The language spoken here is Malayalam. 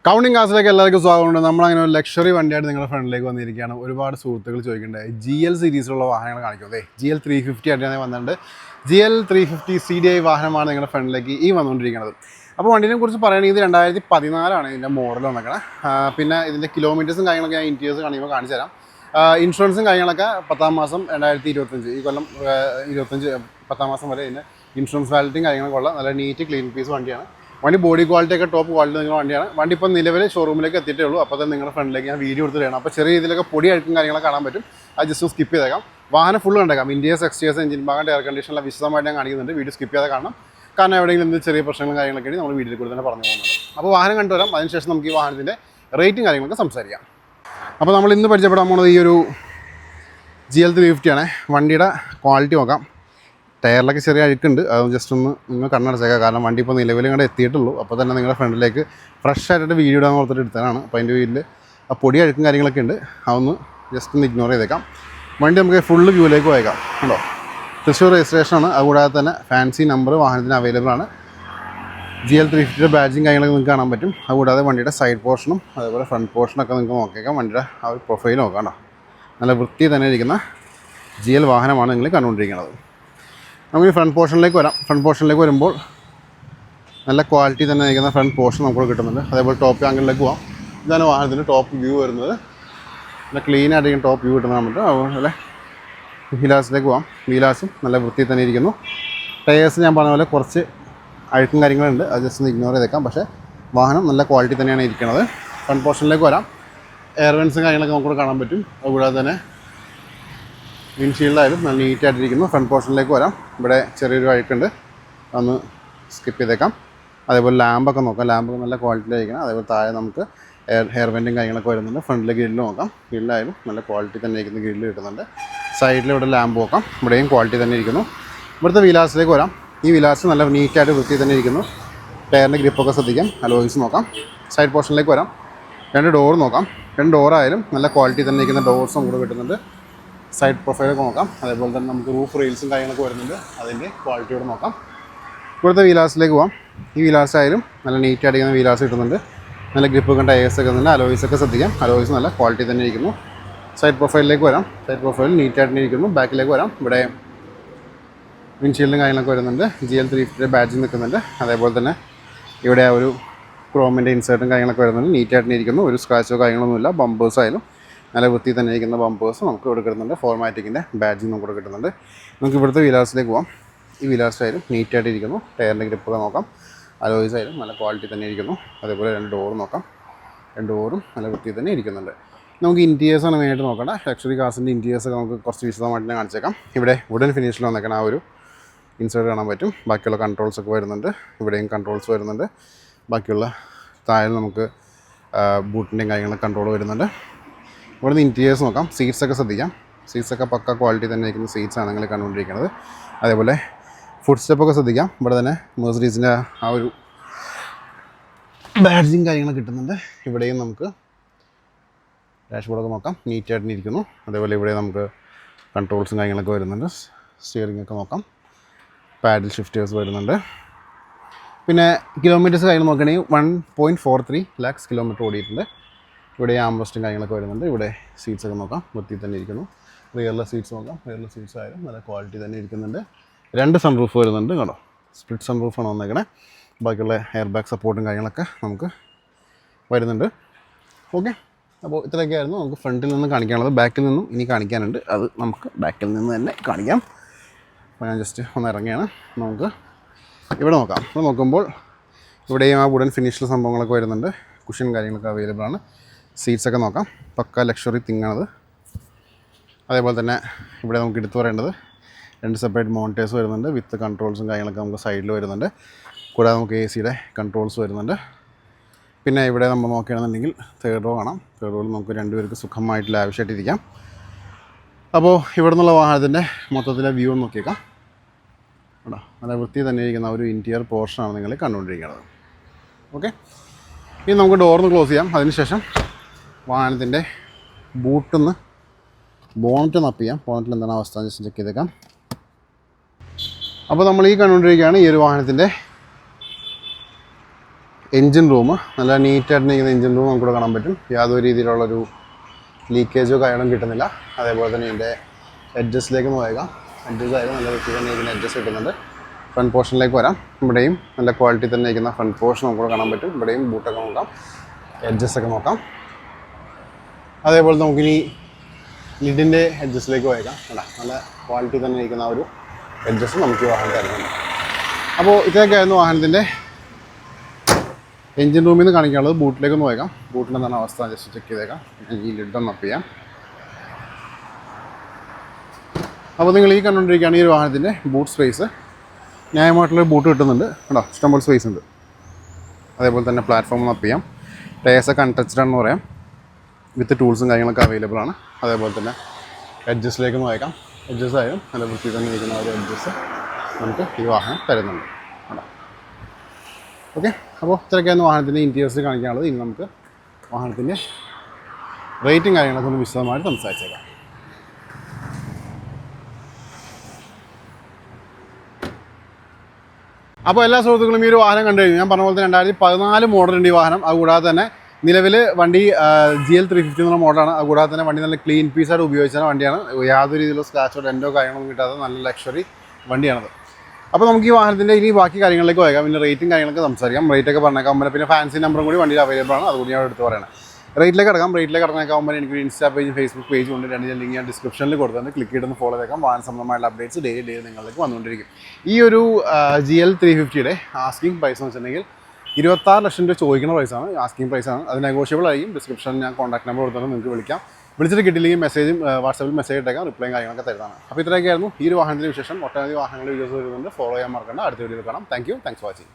കൗണ്ടിങ് കാസിലേക്ക് എല്ലാവർക്കും സ്വാഗതമുണ്ട്. നമ്മളങ്ങനെ ഒരു ലക്ഷറി വണ്ടിയായിട്ട് നിങ്ങളുടെ ഫ്രണ്ടിലേക്ക് വന്നിരിക്കുകയാണ്. ഒരുപാട് സുഹൃത്തുക്കൾ ചോദിക്കേണ്ടത് GL സീരീസിലുള്ള വാഹനങ്ങൾ കാണിക്കും. GL 350 ആയിട്ട് ഞാൻ വന്നിട്ടുണ്ട്. GL 350 CDI വാഹനമാണ് നിങ്ങളുടെ ഫ്രണ്ടിലേക്ക് വന്നുകൊണ്ടിരിക്കുന്നത്. അപ്പോൾ വണ്ടിനെ കുറിച്ച് പറയുകയാണെങ്കിൽ ഇത് 2014 ഇതിൻ്റെ മോഡൽ വന്നേക്കണം. പിന്നെ ഇതിൻ്റെ കിലോമീറ്റേഴ്സും കാര്യങ്ങളൊക്കെ ഞാൻ ഇൻറ്റീരിയേഴ്സ് കാണിക്കുമ്പോൾ കാണിച്ചു തരാം. ഇൻഷുറൻസും കാര്യങ്ങളൊക്കെ 10ാം മാസം 2025 ഈ കൊല്ലം 10ാം മാസം വരെ ഇതിൻ്റെ ഇൻഷുറൻസ് വാലിറ്റിയും കാര്യങ്ങളൊക്കെ ഉള്ള നല്ല നീറ്റ് ക്ലീൻ പീസ് വണ്ടിയാണ്. വണ്ടി ബോഡി ക്വാളിറ്റി ഒക്കെ ടോപ്പ് ക്വാളിറ്റി നിങ്ങളുടെ വണ്ടിയാണ്. വണ്ടി ഇപ്പോൾ നിലവിൽ ഷോറൂമിലേക്ക് എത്തിയിട്ടേ ഉള്ളൂ. അപ്പോൾ തന്നെ നിങ്ങളുടെ ഫ്രണ്ടിലേക്ക് ഞാൻ വീഡിയോ എടുത്ത് തരണം. അപ്പോൾ ചെറിയ രീതിയിലൊക്കെ പൊടി അഴുക്കും കാര്യങ്ങളൊക്കെ കാണാൻ പറ്റും. അത് ജസ്റ്റ് സ്കിപ്പ് ചെയ്തേക്കാം. വാഹനം ഫുൾ കണ്ടേക്കാം. ഇൻറ്റീരിയേഴ്സ് എക്സ്റ്റീരിയേഴ്സ് എഞ്ചിൻ ഭാഗം എയർ കണ്ടീഷനെല്ലാം വിശദമായിട്ട് ഞാൻ കാണിക്കുന്നുണ്ട്. വീഡിയോ സ്കിപ്പ് ചെയ്താൽ കാണണം. കാരണം എവിടെയെങ്കിലും എന്ത് ചെറിയ പ്രശ്നങ്ങളും കാര്യങ്ങളൊക്കെ നമ്മൾ വീഡിയോയിൽ കൂടി തന്നെ പറഞ്ഞു പോകുന്നുണ്ട്. അപ്പോൾ വാഹനം കണ്ടുവരാം. അതിനുശേഷം നമുക്ക് ഈ വാഹനത്തിൻ്റെ റേറ്റും കാര്യങ്ങളൊക്കെ സംസാരിക്കാം. അപ്പോൾ നമ്മൾ ഇന്ന് പരിചയപ്പെടാൻ പോകുന്നത് ഈ ഒരു GL 350 ആണ്. വണ്ടിയുടെ ക്വാളിറ്റി നോക്കാം. ടയറിലൊക്കെ ചെറിയ അഴുക്കുണ്ട്. അത് ജസ്റ്റ് ഒന്ന് നിങ്ങൾ കണ്ണടച്ചേക്കാം. കാരണം വണ്ടി ഇപ്പോൾ നിലവിൽ ഇങ്ങോട്ട് എത്തിയിട്ടുള്ളൂ. അപ്പോൾ തന്നെ നിങ്ങളുടെ ഫ്രണ്ടിലേക്ക് ഫ്രഷ് ആയിട്ട് വീഡിയോ ഇടാൻ ഓർത്തിട്ട് എടുത്തതാണ്. അപ്പോൾ അതിൻ്റെ വീട്ടിൽ ആ പൊടി അഴുക്കും കാര്യങ്ങളൊക്കെ ഉണ്ട്. അതൊന്ന് ജസ്റ്റ് ഒന്ന് ഇഗ്നോർ ചെയ്തേക്കാം. വണ്ടി നമുക്ക് ഫുള്ള് വ്യൂയിലേക്ക് പോയേക്കാം. ഉണ്ടോ, തൃശ്ശൂർ രജിസ്ട്രേഷനാണ്. അതുകൂടാതെ തന്നെ ഫാൻസി നമ്പർ വാഹനത്തിന് അവൈലബിൾ ആണ്. GL 350 ബാഡ്ജിങ് കാര്യങ്ങളൊക്കെ നിങ്ങൾക്ക് കാണാൻ പറ്റും. അതുകൂടാതെ വണ്ടിയുടെ സൈഡ് പോർഷനും അതേപോലെ ഫ്രണ്ട് പോർഷനൊക്കെ നിങ്ങൾക്ക് നോക്കിയേക്കാം. വണ്ടിയുടെ ആ ഒരു പ്രൊഫൈൽ നോക്കാം. കേട്ടോ, നല്ല വൃത്തി തന്നെ ഇരിക്കുന്ന GL വാഹനമാണ് നിങ്ങൾ കണ്ടുകൊണ്ടിരിക്കുന്നത്. നമുക്ക് ഫ്രണ്ട് പോർഷനിലേക്ക് വരാം. ഫ്രണ്ട് പോർഷനിലേക്ക് വരുമ്പോൾ നല്ല ക്വാളിറ്റി തന്നെ നിൽക്കുന്ന ഫ്രണ്ട് പോർഷൻ നമുക്ക് കിട്ടുന്നുണ്ട്. അതേപോലെ ടോപ്പ് ആംഗിളിലേക്ക് പോകാം. ഇതാണ് വാഹനത്തിൻ്റെ ടോപ്പ് വ്യൂ വരുന്നത്. നല്ല ക്ലീൻ ആയിട്ടിരിക്കും ടോപ്പ് വ്യൂ കിട്ടുന്നത് നമുക്ക്. അതുപോലെ വീലാസിലേക്ക് പോകാം. വീലാസും നല്ല വൃത്തി തന്നെ ഇരിക്കുന്നു. ടയേഴ്സ് ഞാൻ പറഞ്ഞ പോലെ കുറച്ച് അഴുക്കും കാര്യങ്ങളുണ്ട്. അത് ജസ്റ്റ് ഒന്ന് ഇഗ്നോർ ചെയ്തേക്കാം. പക്ഷേ വാഹനം നല്ല ക്വാളിറ്റി തന്നെയാണ് ഇരിക്കുന്നത്. ഫ്രണ്ട് പോർഷനിലേക്ക് വരാം. എയർ വെൻസും കാര്യങ്ങളൊക്കെ നമുക്ക് കാണാൻ പറ്റും. അതുകൂടാതെ തന്നെ വിൻഷീൽഡായാലും നല്ല നീറ്റായിട്ടിരിക്കുന്നു. ഫ്രണ്ട് പോർഷനിലേക്ക് വരാം. ഇവിടെ ചെറിയൊരു അഴുക്കുണ്ട്, ഒന്ന് സ്കിപ്പ് ചെയ്തേക്കാം. അതേപോലെ ലാമ്പൊക്കെ നോക്കാം. ലാമ്പൊക്കെ നല്ല ക്വാളിറ്റിയിലായിരിക്കണം. അതേപോലെ താഴെ നമുക്ക് ഹെയർ വെൻറ്റും കാര്യങ്ങളൊക്കെ വരുന്നുണ്ട്. ഫ്രണ്ടിലെ ഗ്രില്ല് നോക്കാം. ഗ്രില്ലായാലും നല്ല ക്വാളിറ്റി തന്നെ ഇരിക്കുന്ന ഗ്രില്ല് കിട്ടുന്നുണ്ട്. സൈഡിൽ ഇവിടെ ലാമ്പ് നോക്കാം. ഇവിടെയും ക്വാളിറ്റി തന്നെ ഇരിക്കുന്നു. ഇവിടുത്തെ വിലാസിലേക്ക് വരാം. ഈ വിലാസ് നല്ല നീറ്റായിട്ട് വൃത്തി തന്നെ ഇരിക്കുന്നു. ടയറിൻ്റെ ഗ്രിപ്പൊക്കെ ശ്രദ്ധിക്കാം. അലോയ്സ് നോക്കാം. സൈഡ് പോർഷനിലേക്ക് വരാം. 2 ഡോർ നോക്കാം. 2 ഡോറായാലും നല്ല ക്വാളിറ്റി തന്നെ ഇരിക്കുന്ന ഡോർസും കൂടെ കിട്ടുന്നുണ്ട്. സൈഡ് പ്രൊഫൈലൊക്കെ നോക്കാം. അതേപോലെ തന്നെ നമുക്ക് റൂഫ് റെയിൽസും കാര്യങ്ങളൊക്കെ വരുന്നുണ്ട്. അതിൻ്റെ ക്വാളിറ്റിയോടെ നോക്കാം. ഇവിടുത്തെ വീലാസിലേക്ക് പോകാം. ഈ വീലാസായാലും നല്ല നീറ്റായിട്ടിരിക്കുന്ന വീലാസ് കിട്ടുന്നുണ്ട്. നല്ല ഗ്രിപ്പൊക്കെ ടയേഴ്സൊക്കെ ഉണ്ട്. അലോയ്സൊക്കെ ശ്രദ്ധിക്കാം. അലോയ്സ് നല്ല ക്വാളിറ്റി തന്നെ ഇരിക്കുന്നു. സൈഡ് പ്രൊഫൈലിലേക്ക് വരാം. സൈഡ് പ്രൊഫൈൽ നീറ്റായിട്ട് ഇരിക്കുന്നു. ബാക്കിലേക്ക് വരാം. ഇവിടെ വിൻഷീൽഡും കാര്യങ്ങളൊക്കെ വരുന്നുണ്ട്. GL 350 ബാഡ്ജ് നിൽക്കുന്നുണ്ട്. അതേപോലെ തന്നെ ഇവിടെ ആ ഒരു ക്രോമിൻ്റെ ഇൻസേർട്ടും കാര്യങ്ങളൊക്കെ വരുന്നുണ്ട്. നീറ്റായിട്ട് ഇരിക്കുന്നു. ഒരു സ്ക്രാച്ചോ കാര്യങ്ങളൊന്നുമില്ല. ബമ്പേഴ്സ് ആയാലും നല്ല വൃത്തി തന്നെ ഇരിക്കുന്ന ബമ്പേഴ്സ് നമുക്ക് ഇവിടെ കിട്ടുന്നുണ്ട്. ഫോർമാറ്റിക്കിൻ്റെ ബാഡ്ജിങ് നമുക്ക് കിട്ടുന്നുണ്ട്. നമുക്ക് ഇവിടുത്തെ വീലാസിലേക്ക് പോകാം. ഈ വീലാസായാലും നീറ്റായിട്ട് ഇരിക്കുന്നു. ടയറിൻ്റെ ഗ്രിപ്പൊക്കെ നോക്കാം. അലോയ്സ് ആയാലും നല്ല ക്വാളിറ്റി തന്നെ ഇരിക്കുന്നു. അതേപോലെ 2 ഡോർ നോക്കാം. 2 ഡോറും നല്ല വൃത്തി തന്നെ ഇരിക്കുന്നുണ്ട്. നമുക്ക് ഇൻറ്റീരിയേഴ്സാണ് മെയിനായിട്ട് നോക്കേണ്ട. ലക്ഷറി കാസിൻ്റെ ഇൻറ്റീരിയേഴ്സൊക്കെ നമുക്ക് കുറച്ച് വിശദമായിട്ട് ഞാൻ കാണിച്ചേക്കാം. ഇവിടെ വുഡൻ ഫിനിഷിൽ വന്നേക്കണം ആ ഒരു ഇൻസേർട്ട് കാണാൻ പറ്റും. ബാക്കിയുള്ള കൺട്രോൾസൊക്കെ വരുന്നുണ്ട്. ഇവിടെയും കൺട്രോൾസ് വരുന്നുണ്ട്. ബാക്കിയുള്ള താഴെ നമുക്ക് ബൂട്ടിൻ്റെയും കാര്യങ്ങളൊക്കെ കൺട്രോൾ വരുന്നുണ്ട്. ഇവിടുന്ന് ഇൻറ്റീരിയേഴ്സ് നോക്കാം. സീറ്റ്സൊക്കെ ശ്രദ്ധിക്കാം. സീറ്റ്സൊക്കെ പക്ക ക്വാളിറ്റി തന്നെ ഇരിക്കുന്ന സീറ്റ്സാണ് നിങ്ങൾ കണ്ടുകൊണ്ടിരിക്കുന്നത്. അതേപോലെ ഫുഡ് സ്റ്റെപ്പൊക്കെ ശ്രദ്ധിക്കാം. ഇവിടെ തന്നെ മെഴ്സഡീസിൻ്റെ ആ ഒരു ബാഡ്ജിങ് കാര്യങ്ങളൊക്കെ കിട്ടുന്നുണ്ട്. ഇവിടെയും നമുക്ക് ഡാഷ്ബോർഡൊക്കെ നോക്കാം. നീറ്റായിട്ട് ഇരിക്കുന്നു. അതേപോലെ ഇവിടെ നമുക്ക് കൺട്രോൾസും കാര്യങ്ങളൊക്കെ വരുന്നുണ്ട്. സ്റ്റിയറിംഗ് ഒക്കെ നോക്കാം. പാഡിൽ ഷിഫ്റ്റേഴ്സ് വരുന്നുണ്ട്. പിന്നെ കിലോമീറ്റേഴ്സ് കാര്യങ്ങൾ നോക്കുകയാണെങ്കിൽ 1.43 lakhs കിലോമീറ്റർ ഓടിയിട്ടുണ്ട്. ഇവിടെ ആംറസ്റ്റും കാര്യങ്ങളൊക്കെ വരുന്നുണ്ട്. ഇവിടെ സീറ്റ്സൊക്കെ നോക്കാം. വൃത്തി തന്നെ ഇരിക്കുന്നു. റിയറിലെ സീറ്റ്സ് നോക്കാം. റിയറിലെ സീറ്റ്സ് ആയാലും നല്ല ക്വാളിറ്റി തന്നെ ഇരിക്കുന്നുണ്ട്. 2 സൺറൂഫ് വരുന്നുണ്ട്. കേട്ടോ, സ്പ്ലിറ്റ് സൺറൂഫാണ് വന്നേക്കണേ. ബാക്കിയുള്ള എയർ ബാഗ് സപ്പോർട്ടും കാര്യങ്ങളൊക്കെ നമുക്ക് വരുന്നുണ്ട്. ഓക്കെ, അപ്പോൾ ഇത്രയൊക്കെയായിരുന്നു നമുക്ക് ഫ്രണ്ടിൽ നിന്ന് കാണിക്കാനുള്ളത്. ബാക്കിൽ നിന്നും ഇനി കാണിക്കാനുണ്ട്. അത് നമുക്ക് ബാക്കിൽ നിന്ന് തന്നെ കാണിക്കാം. അപ്പോൾ ഞാൻ ജസ്റ്റ് ഒന്ന് ഇറങ്ങിയാണ്. നമുക്ക് ഇവിടെ നോക്കാം. ഇവിടെ നോക്കുമ്പോൾ ഇവിടെയും ആ വുഡൻ ഫിനിഷിലെ സംഭവങ്ങളൊക്കെ വരുന്നുണ്ട്. കുഷൻ കാര്യങ്ങളൊക്കെ അവൈലബിൾ ആണ്. സീറ്റ്സൊക്കെ നോക്കാം. പക്ക ലക്ഷറി തിങ്ങാണത്. അതേപോലെ തന്നെ ഇവിടെ നമുക്ക് എടുത്തു പറയേണ്ടത് 2 സെപ്പറേറ്റ് മോണിറ്റേഴ്സ് വരുന്നുണ്ട്. വിത്ത് കൺട്രോൾസും കാര്യങ്ങളൊക്കെ നമുക്ക് സൈഡിൽ വരുന്നുണ്ട്. കൂടാതെ നമുക്ക് AC-യുടെ കൺട്രോൾസ് വരുന്നുണ്ട്. പിന്നെ ഇവിടെ നമ്മൾ നോക്കുകയാണെന്നുണ്ടെങ്കിൽ 3rd റോ കാണാം. 3rd റോയിൽ നമുക്ക് 2 പേർക്ക് സുഖമായിട്ട് ലാവിഷായിട്ടിരിക്കാം. അപ്പോൾ ഇവിടെ നിന്നുള്ള വാഹനത്തിൻ്റെ മൊത്തത്തിലെ വ്യൂ നോക്കിയേക്കാം. കേട്ടോ, നല്ല വൃത്തി തന്നെ ഇരിക്കുന്ന ഒരു ഇൻറ്റീരിയർ പോർഷനാണ് നിങ്ങൾ കണ്ടുകൊണ്ടിരിക്കുന്നത്. ഓക്കെ, ഇനി നമുക്ക് ഡോറിന്ന് ക്ലോസ് ചെയ്യാം. അതിനുശേഷം വാഹനത്തിൻ്റെ ബോണറ്റ് നപ്പ് ചെയ്യാം. ബോണറ്റിൽ എന്താണ് അവസ്ഥ ജസ്റ്റ് ചെക്ക് ചെയ്തേക്കാം. അപ്പോൾ നമ്മൾ ഈ കണ്ടുകൊണ്ടിരിക്കുകയാണ് ഈ ഒരു വാഹനത്തിൻ്റെ എൻജിൻ റൂം നല്ല നീറ്റായിട്ട് നിൽക്കുന്ന എൻജിൻ റൂം നമുക്കിവിടെ കാണാൻ പറ്റും. യാതൊരു രീതിയിലുള്ളൊരു ലീക്കേജോ കാര്യങ്ങളും കിട്ടുന്നില്ല. അതേപോലെ തന്നെ ഇതിൻ്റെ എഡ്ജസിലേക്ക് പോയേക്കാം. എഡ്ജസ് ആയാലും നല്ല വൃത്തി തന്നെ ഇതിന് എഡ്ജസ് കിട്ടുന്നുണ്ട്. ഫ്രണ്ട് പോർഷനിലേക്ക് വരാം. ഇവിടെയും നല്ല ക്വാളിറ്റി തന്നെ ഇരിക്കുന്ന ഫ്രണ്ട് പോർഷൻ നമുക്കിവിടെ കാണാൻ പറ്റും. ഇവിടെയും ബൂട്ടൊക്കെ നോക്കാം, എഡ്ജസൊക്കെ നോക്കാം. അതേപോലെ നമുക്കിനി ലിഡിൻ്റെ എഡ്ജസിലേക്ക് പോയേക്കാം. നല്ല ക്വാളിറ്റി തന്നെ ഇരിക്കുന്ന ആ ഒരു എഡ്ജസ് നമുക്ക് ഈ വാഹനം തരുന്നുണ്ട്. അപ്പോൾ ഇത്രയൊക്കെയായിരുന്നു വാഹനത്തിൻ്റെ എൻജിൻ റൂമിൽ നിന്ന് കാണിക്കാനുള്ളത്. ബൂട്ടിലേക്ക് ഒന്ന് പോയേക്കാം. ബൂട്ടിൻ്റെ എന്താണ് അവസ്ഥ ജസ്റ്റ് ചെക്ക് ചെയ്തേക്കാം. ഈ ലിഡൊന്ന് അപ്പ് ചെയ്യാം. അപ്പോൾ നിങ്ങൾ ഈ കണ്ടുകൊണ്ടിരിക്കുകയാണ് ഈ ഒരു വാഹനത്തിൻ്റെ ബൂട്ട് സ്പേസ്. ന്യായമായിട്ടുള്ള ബൂട്ട് കിട്ടുന്നുണ്ട് കേട്ടോ, ഇഷ്ടംപോലെ സ്പേസ് ഉണ്ട്. അതേപോലെ തന്നെ പ്ലാറ്റ്ഫോം അപ്പ് ചെയ്യാം. ടയേഴ്സൊക്കെ അൺടച്ച്ഡ് ആണെന്ന് പറയാം. വിത്ത് ടൂൾസും കാര്യങ്ങളൊക്കെ അവൈലബിൾ ആണ്. അതേപോലെ തന്നെ എഡ്ജസിലേക്ക് നോക്കാം. എഡ്ജസ് ആയാലും നല്ല വൃത്തി തന്നെ ഇരിക്കുന്ന ഒരു എഡ്ജസ് നമുക്ക് ഈ വാഹനം തരുന്നുണ്ട് കേട്ടോ. ഓക്കെ, അപ്പോൾ ഇത്രയൊക്കെയാണ് വാഹനത്തിൻ്റെ ഇൻറ്റീരിയേഴ്സ് കാണിക്കാനുള്ളത്. ഇനി നമുക്ക് വാഹനത്തിൻ്റെ റേറ്റും കാര്യങ്ങളൊക്കെ ഒന്ന് വിശദമായിട്ട് സംസാരിച്ചേക്കാം. അപ്പോൾ എല്ലാ സുഹൃത്തുക്കളും ഈ ഒരു വാഹനം കണ്ടു കഴിഞ്ഞു. ഞാൻ പറഞ്ഞ പോലെ തന്നെ 2014 മോഡലുണ്ട് ഈ വാഹനം. അതുകൂടാതെ തന്നെ നിലവിൽ വണ്ടി GL 350 എന്നുള്ള മോഡലാണ്. അതുകൂടാതെ തന്നെ വണ്ടി നല്ല ക്ലീൻ പീസായിട്ട് ഉപയോഗിച്ച വണ്ടിയാണ്. യാതൊരു രീതിയിലുള്ള സ്ക്രാച്ചോ ഡെൻറ്റോ കാര്യങ്ങളൊന്നും കിട്ടാതെ നല്ല ലക്ഷറി വണ്ടിയാണത്. അപ്പോൾ നമുക്ക് ഈ വാഹനത്തിൻ്റെ ഇനി ബാക്കി കാര്യങ്ങളിലേക്ക് പോകാം. പിന്നെ റേറ്റും കാര്യങ്ങളൊക്കെ സംസാരിക്കാം. റേറ്റൊക്കെ പറഞ്ഞേക്കാം. പിന്നെ ഫാൻസി നമ്പറും കൂടി വണ്ടിയിൽ അവൈലബിൾ ആണ്. അതുകൂടി ഞാൻ എടുത്ത് പറയണം. റേറ്റിലേക്ക് കടന്നേക്കാവുമ്പോൾ എനിക്ക് ഇൻസ്റ്റാ പേജ് ഫേസ്ബുക്ക് പേജ് ഉണ്ട്. രണ്ട് ലിങ്ക് ഞാൻ ഡിസ്ക്രിപ്ഷനിൽ കൊടുത്തിട്ടുണ്ട്. ക്ലിക്ക് ചെയ്തൊന്ന് ഫോളോ ചെയ്തേക്കാം. വാഹന സംബന്ധമായുള്ള അപ്ഡേറ്റ്സ് ഡെയിലി നിങ്ങളിലേക്ക് വന്നുകൊണ്ടിരിക്കും. ഈ ഒരു GL 350യുടെ ആസ്കിംഗ് പ്രൈസ് എന്ന് വെച്ചിട്ടുണ്ടെങ്കിൽ 26 ലക്ഷം രൂപ ചോദിക്കുന്ന പ്രൈസാണ്. ആസ്കിംഗ് പ്രൈസാണ്. അത് നെഗോഷ്യബിൾ ആയിരിക്കും. ഡിസ്ക്രിപ്ഷനിൽ ഞാൻ കോൺടാക്ട് നമ്പർ കൊടുത്തിട്ട് നിങ്ങൾക്ക് വിളിക്കാം. വിളിച്ചിട്ട് കിട്ടില്ലെങ്കിൽ മെസ്സേജും വാട്സാപ്പിൽ മെസ്സേജ് ഇട്ടേക്കാം. റിപ്ലൈയും കാര്യങ്ങളൊക്കെ തരുന്നതാണ്. അപ്പോൾ ഇത്രയൊക്കെയായിരുന്നു ഈ ഒരു വാഹനത്തിൻ്റെ വിശേഷം. ഒട്ടനവധി വാഹനങ്ങളുടെ വീഡിയോസ് വരുന്നുണ്ട്. ഫോളോ ചെയ്യാൻ മറക്കണ്ട. അടുത്ത വീഡിയോയിൽ കാണാം. Thanks for watching.